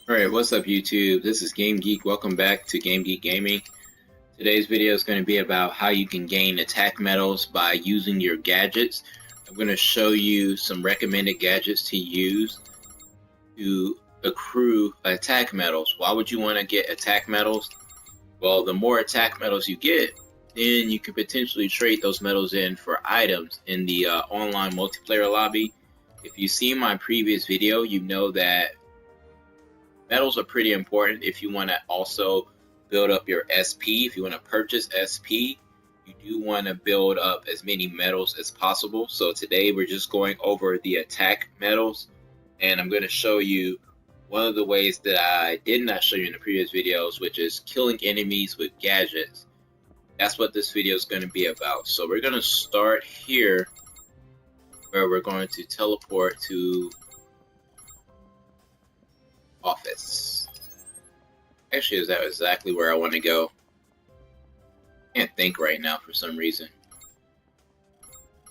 Alright, what's up YouTube? This is Game Geek. Welcome back to Game Geek Gaming. Today's video is going to be about how you can gain attack medals by using your gadgets. I'm going to show you some recommended gadgets to use to accrue attack medals. Why would you want to get attack medals? Well, the more attack medals you get, then you can potentially trade those medals in for items in the online multiplayer lobby. If you see my previous video, you know that medals are pretty important if you want to also build up your SP. If you want to purchase SP, you do want to build up as many medals as possible. So today we're just going over the attack medals, and I'm going to show you one of the ways that I did not show you in the previous videos, which is killing enemies with gadgets. That's what this video is going to be about. So we're going to start here, where we're going to teleport to office. Actually, is that exactly where I want to go? I can't think right now for some reason.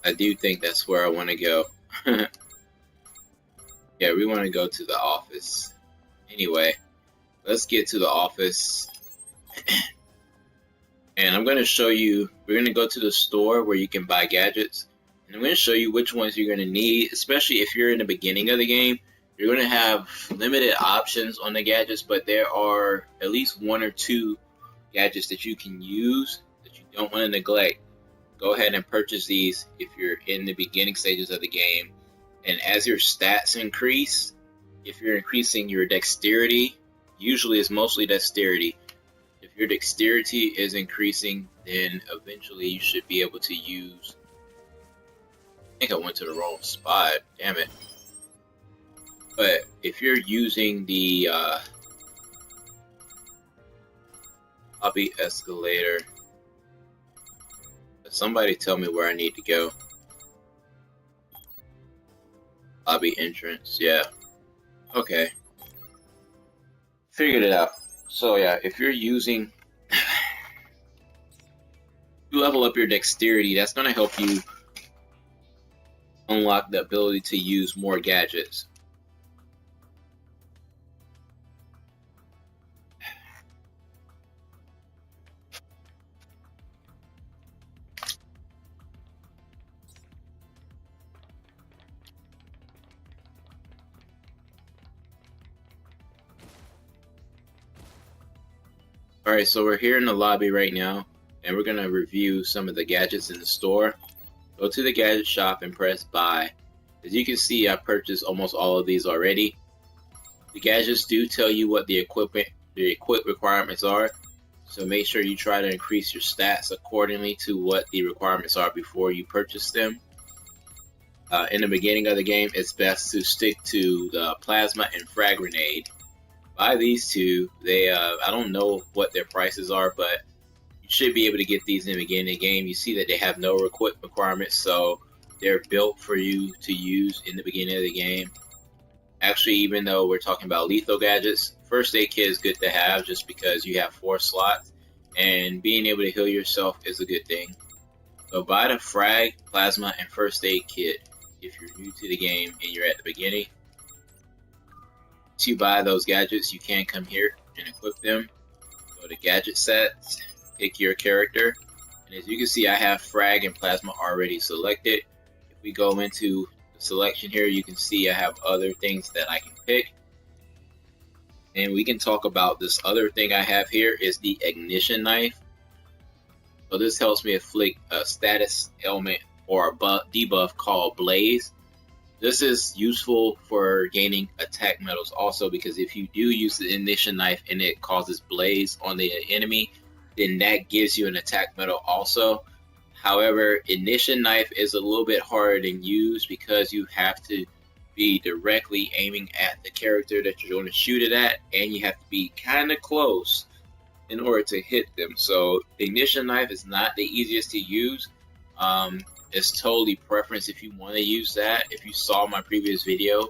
I do think that's where I want to go. Yeah, we want to go to the office. Anyway, let's get to the office. And I'm going to show you, we're going to go to the store where you can buy gadgets. And I'm going to show you which ones you're going to need, especially if you're in the beginning of the game. You're going to have limited options on the gadgets, but there are at least one or two gadgets that you can use that you don't want to neglect. Go ahead and purchase these if you're in the beginning stages of the game. And as your stats increase, if you're increasing your dexterity, usually it's mostly dexterity. If your dexterity is increasing, then eventually you should be able to use... I think I went to the wrong spot, damn it. But if you're using the lobby escalator, somebody tell me where I need to go. Lobby entrance, yeah. Okay. Figured it out. So yeah, if you're using, you level up your dexterity, that's going to help you unlock the ability to use more gadgets. Alright, so we're here in the lobby right now, and we're going to review some of the gadgets in the store. Go to the gadget shop and press buy. As you can see, I purchased almost all of these already. The gadgets do tell you what the equip requirements are, so make sure you try to increase your stats accordingly to what the requirements are before you purchase them. In the beginning of the game, it's best to stick to the plasma and frag grenade. Buy these two. They I don't know what their prices are, but you should be able to get these in the beginning of the game. You see that they have no equip requirements, so they're built for you to use in the beginning of the game. Actually, even though we're talking about lethal gadgets, first aid kit is good to have just because you have 4 slots, and being able to heal yourself is a good thing. So buy the frag, plasma, and first aid kit if you're new to the game and you're at the beginning. Once you buy those gadgets, you can come here and equip them. Go to gadget sets, pick your character, and as you can see, I have frag and plasma already selected. If we go into the selection here, you can see I have other things that I can pick. And we can talk about this other thing I have here is the ignition knife. So this helps me inflict a status ailment or a debuff called blaze. This is useful for gaining attack medals also, because if you do use the ignition knife and it causes blaze on the enemy, then that gives you an attack medal also. However, ignition knife is a little bit harder to use because you have to be directly aiming at the character that you're going to shoot it at, and you have to be kind of close in order to hit them. So ignition knife is not the easiest to use. It's totally preference if you want to use that. If you saw my previous video,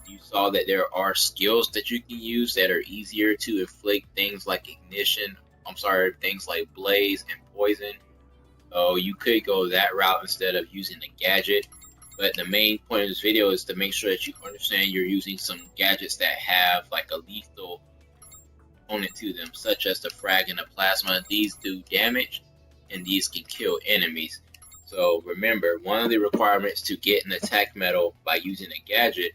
you saw that there are skills that you can use that are easier to inflict things like things like blaze and poison. So you could go that route instead of using the gadget. But the main point of this video is to make sure that you understand you're using some gadgets that have like a lethal component to them, such as the frag and the plasma. These do damage, and these can kill enemies. So remember, one of the requirements to get an attack medal by using a gadget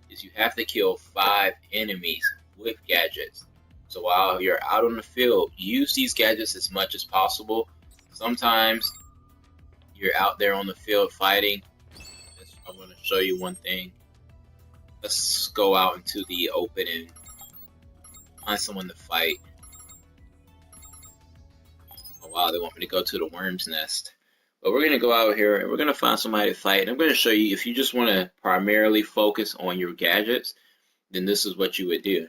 is you have to kill 5 enemies with gadgets. So while you're out on the field, use these gadgets as much as possible. Sometimes you're out there on the field fighting. I'm going to show you one thing. Let's go out into the open and find someone to fight. Oh wow, they want me to go to the worm's nest. But we're going to go out here and we're going to find somebody to fight. And I'm going to show you, if you just want to primarily focus on your gadgets, then this is what you would do.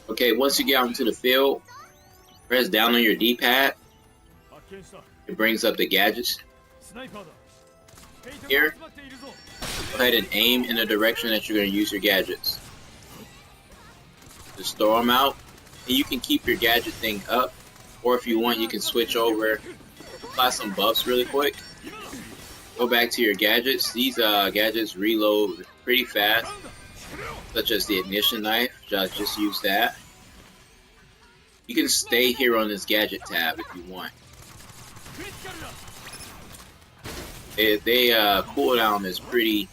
Okay, once you get out into the field, press down on your D-pad. It brings up the gadgets. Here, go ahead and aim in the direction that you're going to use your gadgets. Just throw them out, and you can keep your gadget thing up, or if you want, you can switch over, apply some buffs really quick. Go back to your gadgets. These gadgets reload pretty fast, such as the ignition knife. Just use that. You can stay here on this gadget tab if you want. They cooldown is pretty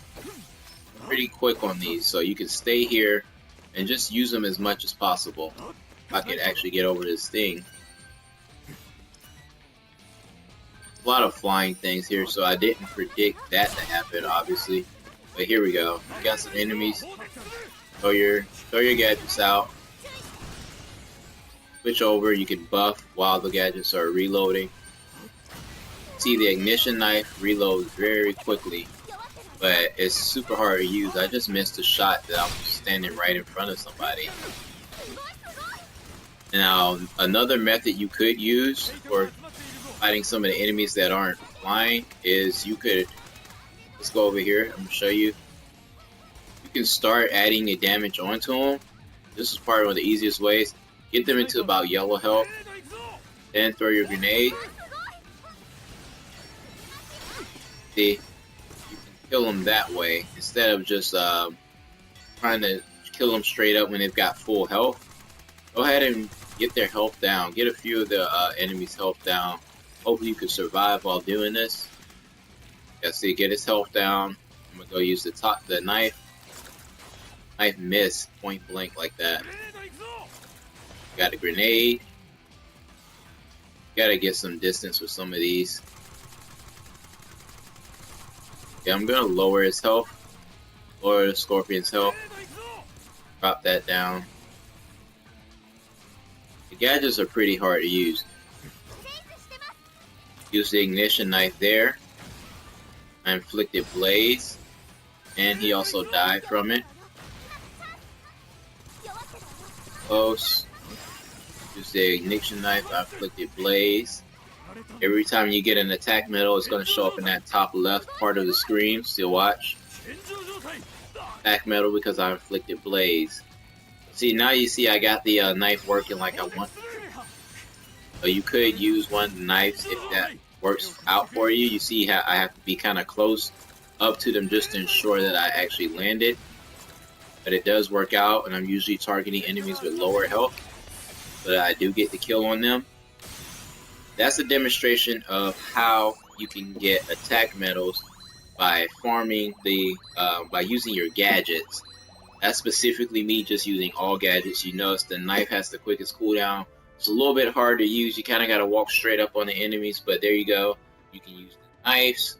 quick on these, so you can stay here and just use them as much as possible. If I could actually get over this thing. A lot of flying things here, so I didn't predict that to happen, obviously. But here we go. We got some enemies. Throw your gadgets out. Switch over. You can buff while the gadgets are reloading. See, the ignition knife reloads very quickly, but it's super hard to use. I just missed a shot that I was standing right in front of somebody. Now, another method you could use for fighting some of the enemies that aren't flying is you could, let's go over here, I'm going to show you. You can start adding the damage onto them. This is probably one of the easiest ways. Get them into about yellow health, then throw your grenade. See, you can kill them that way instead of just trying to kill them straight up when they've got full health. Go ahead and get their health down. Get a few of the enemies' health down. Hopefully you can survive while doing this. Yeah, see, get his health down. I'm gonna go use the knife. Knife missed point blank like that. Got a grenade. Gotta get some distance with some of these. Yeah, I'm gonna lower his health. Lower the scorpion's health. Drop that down. The gadgets are pretty hard to use. Use the ignition knife there. I inflicted blaze. And he also died from it. Close. Use the ignition knife. I inflicted blaze. Every time you get an attack medal, it's going to show up in that top left part of the screen. Still watch. Attack medal because I inflicted blaze. See, now you see I got the knife working like I want. So you could use one of the knives if that works out for you. You see how I have to be kind of close up to them just to ensure that I actually landed. But it does work out, and I'm usually targeting enemies with lower health. But I do get the kill on them. That's a demonstration of how you can get attack medals by farming by using your gadgets. That's specifically me just using all gadgets. You notice the knife has the quickest cooldown. It's a little bit hard to use. You kind of got to walk straight up on the enemies, but there you go. You can use the knives,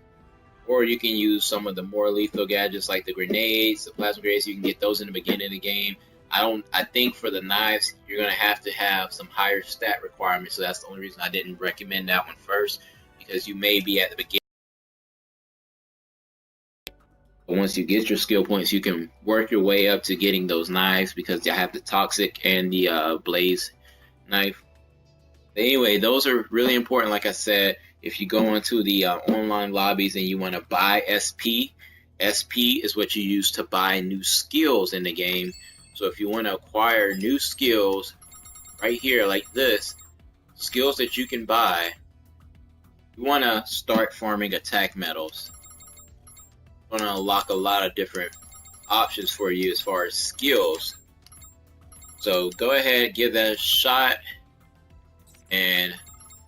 or you can use some of the more lethal gadgets like the grenades, the plasma grenades. You can get those in the beginning of the game. I think for the knives, you're going to have some higher stat requirements. So that's the only reason I didn't recommend that one first, because you may be at the beginning. But once you get your skill points, you can work your way up to getting those knives, because you have the toxic and the blaze knife. Anyway, those are really important. Like I said, if you go into the online lobbies and you want to buy SP, SP is what you use to buy new skills in the game. So if you want to acquire new skills right here like this, skills that you can buy, you want to start farming attack metals. It's going to unlock a lot of different options for you as far as skills. So go ahead, give that a shot, and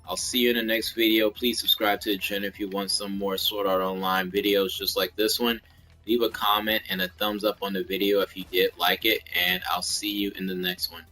I'll see you in the next video. Please subscribe to the channel if you want some more Sword Art Online videos just like this one. Leave a comment and a thumbs up on the video if you did like it, and I'll see you in the next one.